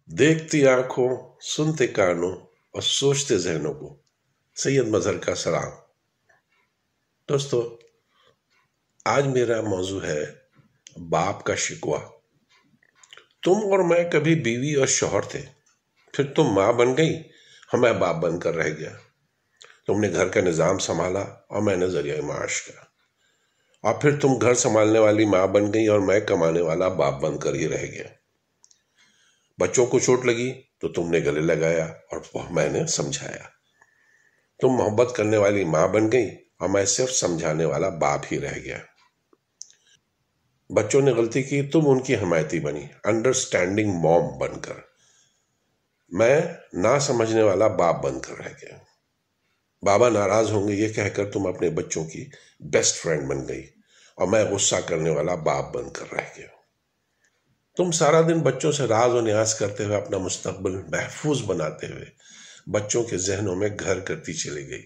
देखती आंखों, सुनते कानों और सोचते जहनों को सैयद मजहर का सलाम। दोस्तों, आज मेरा मौजू है बाप का शिकवा। तुम और मैं कभी बीवी और शौहर थे, फिर तुम माँ बन गई और मैं बाप बनकर रह गया। तुमने घर का निजाम संभाला और मैं नजरिया माश का, और फिर तुम घर संभालने वाली माँ बन गई और मैं कमाने वाला बाप बनकर ही रह गया। बच्चों को चोट लगी तो तुमने गले लगाया और वह मैंने समझाया। तुम मोहब्बत करने वाली माँ बन गई और मैं सिर्फ समझाने वाला बाप ही रह गया। बच्चों ने गलती की, तुम उनकी हमायती बनी, अंडरस्टैंडिंग मॉम बनकर। मैं ना समझने वाला बाप बनकर रह गया। बाबा नाराज होंगे ये कहकर तुम अपने बच्चों की बेस्ट फ्रेंड बन गई और मैं गुस्सा करने वाला बाप बनकर रह गया। तुम सारा दिन बच्चों से राज और न्याज करते हुए अपना मुस्तकबिल महफूज बनाते हुए बच्चों के जहनों में घर करती चली गई,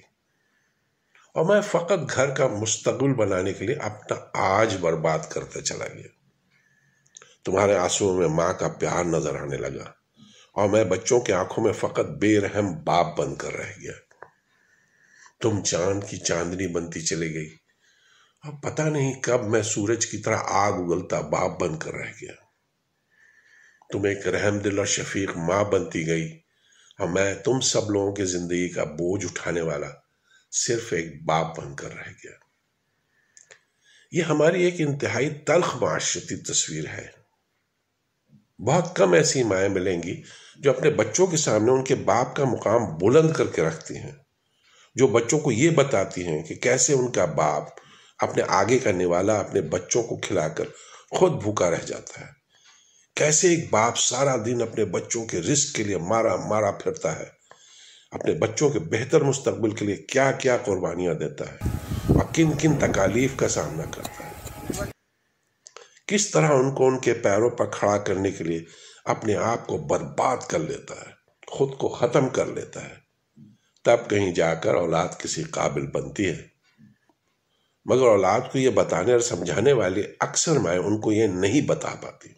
और मैं फकत घर का मुस्तकबिल बनाने के लिए अपना आज बर्बाद करते चला गया। तुम्हारे आंसुओं में माँ का प्यार नजर आने लगा और मैं बच्चों की आंखों में फकत बेरहम बाप बनकर रह गया। तुम चांद की चांदनी बनती चली गई और पता नहीं कब मैं सूरज की तरह आग उगलता बाप बनकर रह गया। तुम एक रहमदिल और शफीक माँ बनती गई और मैं तुम सब लोगों की जिंदगी का बोझ उठाने वाला सिर्फ एक बाप बनकर रह गया। यह हमारी एक इंतहाई तल्ख माशरती तस्वीर है। बहुत कम ऐसी माएँ मिलेंगी जो अपने बच्चों के सामने उनके बाप का मुकाम बुलंद करके रखती हैं, जो बच्चों को ये बताती हैं कि कैसे उनका बाप अपने आगे का निवाला अपने बच्चों को खिलाकर खुद भूखा रह जाता है, कैसे एक बाप सारा दिन अपने बच्चों के रिस्क के लिए मारा मारा फिरता है, अपने बच्चों के बेहतर मुस्तकबिल के लिए क्या क्या कुर्बानियां देता है और किन किन तकालीफ का सामना करता है, किस तरह उनको उनके पैरों पर खड़ा करने के लिए अपने आप को बर्बाद कर लेता है, खुद को खत्म कर लेता है। तब कहीं जाकर औलाद किसी काबिल बनती है। मगर औलाद को यह बताने और समझाने वाली अक्सर माएँ उनको ये नहीं बता पाती।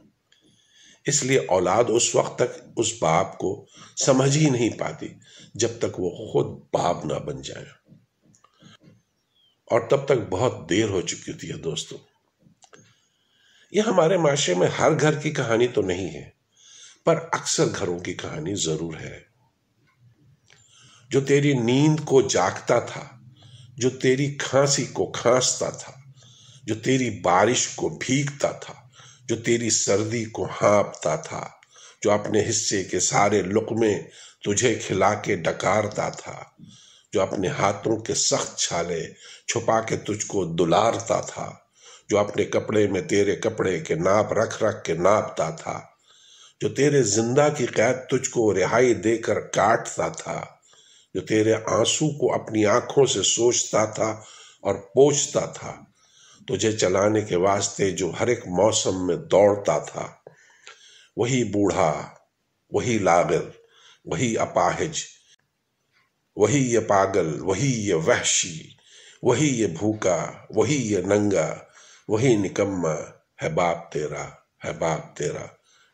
इसलिए औलाद उस वक्त तक उस बाप को समझ ही नहीं पाती जब तक वो खुद बाप ना बन जाए, और तब तक बहुत देर हो चुकी होती है। दोस्तों, यह हमारे माशरे में हर घर की कहानी तो नहीं है, पर अक्सर घरों की कहानी जरूर है। जो तेरी नींद को जागता था, जो तेरी खांसी को खांसता था, जो तेरी बारिश को भीगता था, जो तेरी सर्दी को हाँपता था, जो अपने हिस्से के सारे लुक़मे तुझे खिला के डकारता था, जो अपने हाथों के सख्त छाले छुपा के तुझको दुलारता था, जो अपने कपड़े में तेरे कपड़े के नाप रख रख के नापता था, जो तेरे जिंदा की कैद तुझको रिहाई देकर काटता था, जो तेरे आंसू को अपनी आंखों से सोचता था और पोंछता था, तुझे चलाने के वास्ते जो हर एक मौसम में दौड़ता था, वही बूढ़ा, वही लागल, वही अपाहिज, वही ये पागल, वही ये वहशी, वही ये भूखा, वही ये नंगा, वही निकम्मा है बाप तेरा, है बाप तेरा।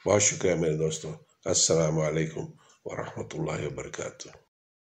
बहुत शुक्रिया मेरे दोस्तों। अस्सलाम वालेकुम व रहमतुल्लाहि व बरकातुहू।